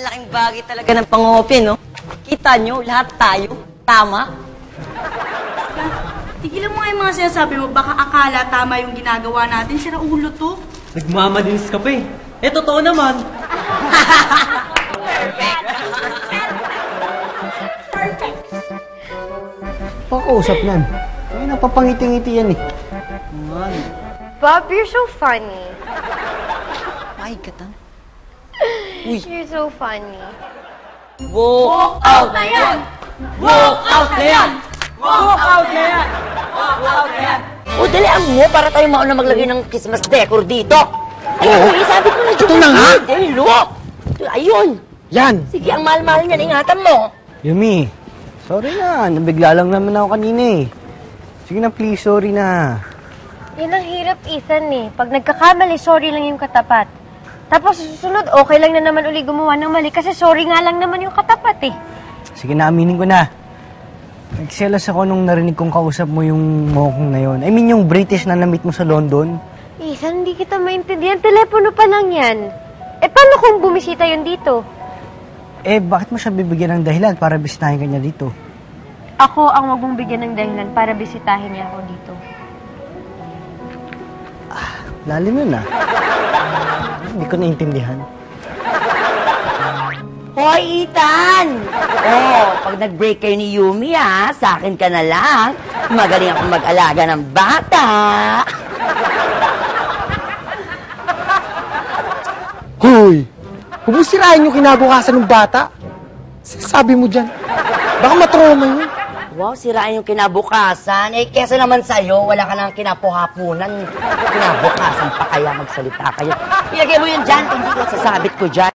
laking bagay talaga ng pangopya, no? Kita nyo, lahat tayo. Tama? Tigilan mo nga yung mga sinasabi mo. Baka akala tama yung ginagawa natin. Sira ulo to. Nagmamadinis ka pa eh. Eh, totoo naman. Pakausap yan. Ay, napapangiti-ngiti yan eh. Bob, you're so funny. Ay, kata. You're so funny. Walk out na yan! Walk out na yan! Walk out na yan! Walk out na yan! O, dalihan mo para tayo mauna maglagay ng Christmas decor dito. Oo. Ay, sabi ko na, Ito na nga. Look! Ayun. Yan! Sige, ang mahal-mahal niyan, ingatan mo. Yumi, sorry na. Nabigla lang naman ako kanina eh. Sige na please, sorry na. Yan ang hirap, Ethan eh. Pag nagkakamali, sorry lang yung katapat. Tapos susunod, okay lang na naman uli gumawa ng mali kasi sorry nga lang naman yung katapat eh. Sige na, aminin ko na. Nagselos ako nung narinig kong kausap mo yung mokong na yun. I mean yung British na na-meet mo sa London. Ethan, hindi kita maintindihan. Telepono pa lang yan. Eh, paano kung bumisita yun dito? Eh, bakit mo siya bibigyan ng dahilan para bisitahin ka niya dito? Ako ang magbibigyan ng dahilan para bisitahin niya ako dito. Lalim yun ah. Hindi ko naintindihan. Hoy, Ethan! Oh, pag nag-break kayo ni Yumi, sa akin ka na lang. Magaling akong mag-alaga ng bata. Hoy! Huwag mo sirain yung kinabukasan ng bata. Sabi mo dyan. Baka matroma yun. Wow, sirain yung kinabukasan. Eh, kesa naman sa'yo, wala ka nang kinapuhapunan. Kinabukasan pa kaya magsalita kayo. Ilagay mo yun dyan, hindi ko sasabit ko dyan.